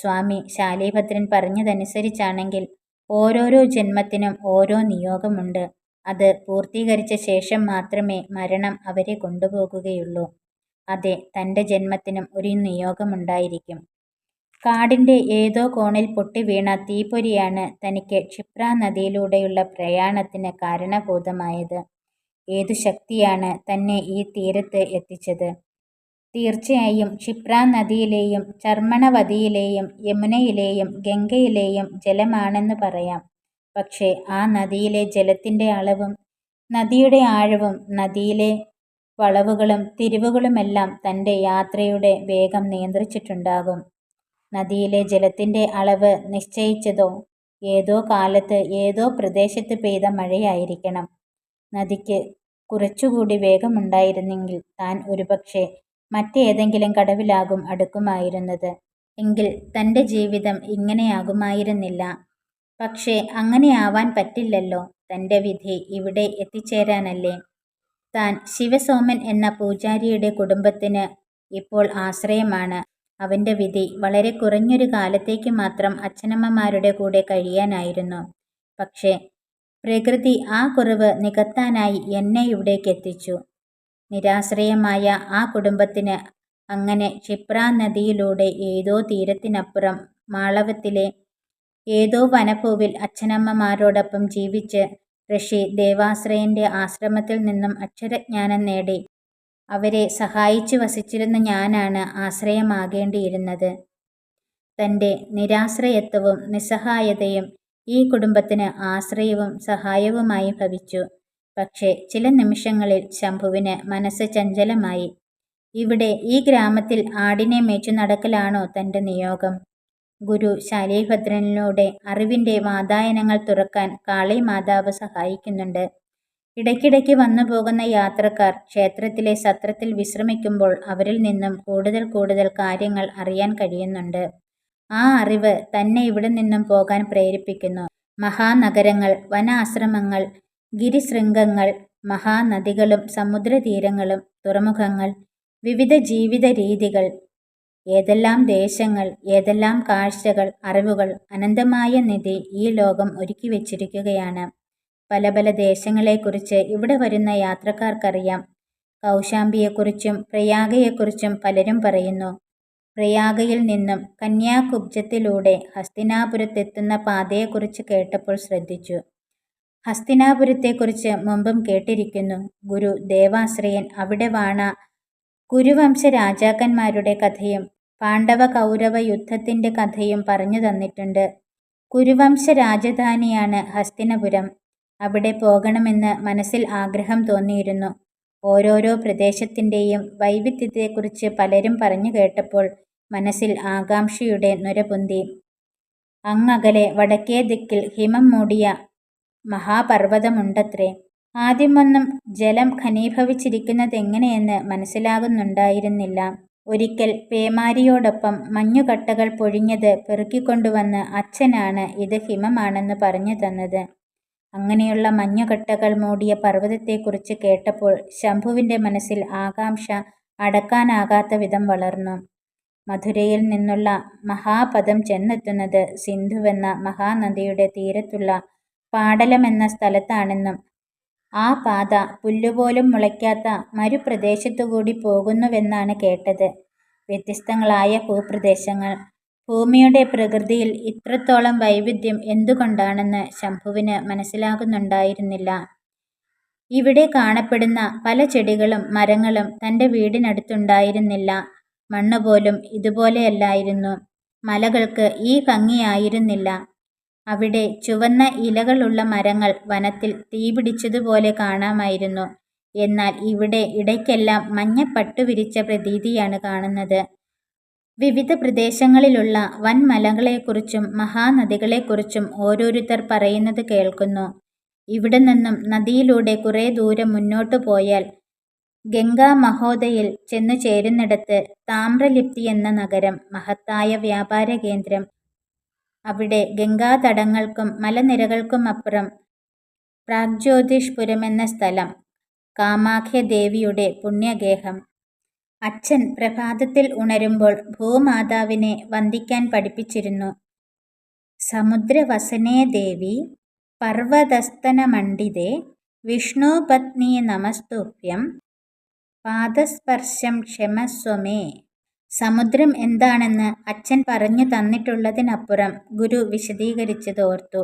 സ്വാമി ശാലീഭദ്രൻ പറഞ്ഞതനുസരിച്ചാണെങ്കിൽ ഓരോരോ ജന്മത്തിനും ഓരോ നിയോഗമുണ്ട്. അത് പൂർത്തീകരിച്ച ശേഷം മാത്രമേ മരണം അവരെ കൊണ്ടുപോകുകയുള്ളൂ. അതെ, തൻ്റെ ജന്മത്തിനും ഒരു നിയോഗമുണ്ടായിരിക്കും. കാടിൻ്റെ ഏതോ കോണിൽ പൊട്ടിവീണ തീപ്പൊരിയാണ് തനിക്ക് ക്ഷിപ്രാ നദിയിലൂടെയുള്ള പ്രയാണത്തിന് കാരണഭൂതമായത്. ഏതു ശക്തിയാണ് തന്നെ ഈ തീരത്ത് എത്തിച്ചത്? തീർച്ചയായും ക്ഷിപ്രാ നദിയിലെയും ചർമ്മണവതിയിലെയും യമുനയിലെയും ഗംഗയിലെയും ജലമാണെന്ന് പറയാം. പക്ഷേ ആ നദിയിലെ ജലത്തിൻ്റെ അളവും നദിയുടെ ആഴവും നദിയിലെ വളവുകളും തിരിവുകളുമെല്ലാം തൻ്റെ യാത്രയുടെ വേഗം നിയന്ത്രിച്ചിട്ടുണ്ടാകും. നദിയിലെ ജലത്തിൻ്റെ അളവ് നിശ്ചയിച്ചതോ ഏതോ കാലത്ത് ഏതോ പ്രദേശത്ത് പെയ്ത മഴയായിരിക്കണം. നദിക്ക് കുറച്ചുകൂടി വേഗമുണ്ടായിരുന്നെങ്കിൽ താൻ ഒരുപക്ഷെ മറ്റേതെങ്കിലും കടവിലാകും അടുക്കുമായിരുന്നത്. എങ്കിൽ തൻ്റെ ജീവിതം ഇങ്ങനെയാകുമായിരുന്നില്ല. പക്ഷേ അങ്ങനെയാവാൻ പറ്റില്ലല്ലോ. തൻ്റെ വിധി ഇവിടെ എത്തിച്ചേരാനല്ലേ. താൻ ശിവസോമൻ എന്ന പൂജാരിയുടെ കുടുംബത്തിന് ഇപ്പോൾ ആശ്രയമാണ്. അവൻ്റെ വിധി വളരെ കുറഞ്ഞൊരു കാലത്തേക്ക് മാത്രം അച്ഛനമ്മമാരുടെ കൂടെ കഴിയാനായിരുന്നു. പക്ഷേ പ്രകൃതി ആ കുറവ് നികത്താനായി എന്നെ ഇവിടേക്ക് എത്തിച്ചു. നിരാശ്രയമായ ആ കുടുംബത്തിന് അങ്ങനെ ക്ഷിപ്രാ നദിയിലൂടെ ഏതോ തീരത്തിനപ്പുറം മാളവത്തിലെ ഏതോ വനപ്പൂവിൽ അച്ഛനമ്മമാരോടൊപ്പം ജീവിച്ച് ഋഷി ദേവാശ്രയൻ്റെ ആശ്രമത്തിൽ നിന്നും അക്ഷരജ്ഞാനം നേടി അവരെ സഹായിച്ചു വസിച്ചിരുന്ന ഞാനാണ് ആശ്രയമാകേണ്ടിയിരുന്നത്. തൻ്റെ നിരാശ്രയത്വവും നിസ്സഹായതയും ഈ കുടുംബത്തിന് ആശ്രയവും സഹായവുമായി ഭവിച്ചു. പക്ഷേ ചില നിമിഷങ്ങളിൽ ശംഭുവിന് മനസ്സ് ചഞ്ചലമായി. ഇവിടെ ഈ ഗ്രാമത്തിൽ ആടിനെ മേച്ചു നടക്കലാണോ തൻ്റെ നിയോഗം? ഗുരു ശാലീഭദ്രനിലൂടെ അറിവിൻ്റെ വാതായനങ്ങൾ തുറക്കാൻ കാളി മാതാവ് സഹായിക്കുന്നുണ്ട്. ഇടയ്ക്കിടയ്ക്ക് വന്നു പോകുന്ന യാത്രക്കാർ ക്ഷേത്രത്തിലെ സത്രത്തിൽ വിശ്രമിക്കുമ്പോൾ അവരിൽ നിന്നും കൂടുതൽ കൂടുതൽ കാര്യങ്ങൾ അറിയാൻ കഴിയുന്നുണ്ട്. ആ അറിവ് തന്നെ ഇവിടെ നിന്നും പോകാൻ പ്രേരിപ്പിക്കുന്നു. മഹാനഗരങ്ങൾ, വനാശ്രമങ്ങൾ, ഗിരിശൃംഗങ്ങൾ, മഹാനദികളും സമുദ്രതീരങ്ങളും തുറമുഖങ്ങൾ, വിവിധ ജീവിത രീതികൾ, ഏതെല്ലാം ദേശങ്ങൾ, ഏതെല്ലാം കാഴ്ചകൾ, അറിവുകൾ, അനന്തമായ നിധി ഈ ലോകം ഒരുക്കി വച്ചിരിക്കുകയാണ്. പല പല ദേശങ്ങളെക്കുറിച്ച് ഇവിടെ വരുന്ന യാത്രക്കാർക്കറിയാം. കൗശാംബിയെക്കുറിച്ചും പ്രയാഗയെക്കുറിച്ചും പലരും പറയുന്നു. പ്രയാഗയിൽ നിന്നും കന്യാകുബ്ജത്തിലൂടെ ഹസ്തിനാപുരത്തെത്തുന്ന പാതയെക്കുറിച്ച് കേട്ടപ്പോൾ ശ്രദ്ധിച്ചു. ഹസ്തിനാപുരത്തെക്കുറിച്ച് മുമ്പും കേട്ടിരിക്കുന്നു. ഗുരു ദേവാശ്രയൻ അവിടെ വാണ കുരുവംശ രാജാക്കന്മാരുടെ കഥയും പാണ്ഡവ കൗരവ യുദ്ധത്തിൻ്റെ കഥയും പറഞ്ഞു തന്നിട്ടുണ്ട്. കുരുവംശ രാജധാനിയാണ് ഹസ്തിനപുരം. അവിടെ പോകണമെന്ന് മനസ്സിൽ ആഗ്രഹം തോന്നിയിരുന്നു. ഓരോരോ പ്രദേശത്തിൻ്റെയും വൈവിധ്യത്തെക്കുറിച്ച് പലരും പറഞ്ഞു കേട്ടപ്പോൾ മനസ്സിൽ ആകാംക്ഷയുടെ നുര പൊന്തി. അങ്ങകലെ വടക്കേ ദിക്കിൽ ഹിമം മൂടിയ മഹാപർവ്വതമുണ്ടത്രേ. ആദ്യമൊന്നും ജലം ഘനീഭവിച്ചിരിക്കുന്നതെങ്ങനെയെന്ന് മനസ്സിലാകുന്നുണ്ടായിരുന്നില്ല. ഒരിക്കൽ പേമാരിയോടൊപ്പം മഞ്ഞുകട്ടകൾ പൊഴിഞ്ഞത് പെറുക്കിക്കൊണ്ടുവന്ന് അച്ഛനാണ് ഇത് ഹിമമാണെന്ന് പറഞ്ഞു തന്നത്. അങ്ങനെയുള്ള മഞ്ഞുകട്ടകൾ മൂടിയ പർവ്വതത്തെക്കുറിച്ച് കേട്ടപ്പോൾ ശംഭുവിൻ്റെ മനസ്സിൽ ആകാംക്ഷ അടക്കാനാകാത്ത വിധം വളർന്നു. മധുരയിൽ നിന്നുള്ള മഹാപദം ചെന്നെത്തുന്നത് സിന്ധുവെന്ന മഹാനദിയുടെ തീരത്തുള്ള പാടലമെന്ന സ്ഥലത്താണെന്നും ആ പാത പുല്ലുപോലും മുളയ്ക്കാത്ത മരുപ്രദേശത്തുകൂടി പോകുന്നുവെന്നാണ് കേട്ടത്. വ്യത്യസ്തങ്ങളായ ഭൂപ്രദേശങ്ങൾ. ഭൂമിയുടെ പ്രകൃതിയിൽ ഇത്രത്തോളം വൈവിധ്യം എന്തുകൊണ്ടാണെന്ന് ശംഭുവിന് മനസ്സിലാകുന്നുണ്ടായിരുന്നില്ല. ഇവിടെ കാണപ്പെടുന്ന പല ചെടികളും മരങ്ങളും തൻ്റെ വീടിനടുത്തുണ്ടായിരുന്നില്ല. മണ്ണുപോലും ഇതുപോലെയല്ലായിരുന്നു. മലകൾക്ക് ഈ ഭംഗിയായിരുന്നില്ല. അവിടെ ചുവന്ന ഇലകളുള്ള മരങ്ങൾ വനത്തിൽ തീപിടിച്ചതുപോലെ കാണാമായിരുന്നു. എന്നാൽ ഇവിടെ ഇടയ്ക്കെല്ലാം മഞ്ഞപ്പട്ടു വിരിച്ച പ്രതീതിയാണ് കാണുന്നത്. വിവിധ പ്രദേശങ്ങളിലുള്ള വൻമലകളെക്കുറിച്ചും മഹാനദികളെക്കുറിച്ചും ഓരോരുത്തർ പറയുന്നത് കേൾക്കുന്നു. ഇവിടെ നിന്നും നദിയിലൂടെ കുറേ ദൂരം മുന്നോട്ടു പോയാൽ ഗംഗാ മഹോദയിൽ ചെന്നു ചേരുന്നിടത്ത് താമ്രലിപ്തി എന്ന നഗരം, മഹത്തായ വ്യാപാര കേന്ദ്രം. അവിടെ ഗംഗാതടങ്ങൾക്കും മലനിരകൾക്കുമപ്പുറം പ്രാഗ്ജ്യോതിഷ്പുരം എന്ന സ്ഥലം, കാമാഖ്യ ദേവിയുടെ പുണ്യഗേഹം. അച്ഛൻ പ്രഭാതത്തിൽ ഉണരുമ്പോൾ ഭൂമാതാവിനെ വന്ദിക്കാൻ പഠിപ്പിച്ചിരുന്നു. സമുദ്രവസനേ ദേവി പർവതസ്തനമണ്ഡിതേ വിഷ്ണുപത്നീ നമസ്തുഭ്യം പാദസ്പർശം ക്ഷമസ്വമേ. സമുദ്രം എന്താണെന്ന് അച്ഛൻ പറഞ്ഞു തന്നിട്ടുള്ളതിനപ്പുറം ഗുരു വിശദീകരിച്ചതോർത്തു.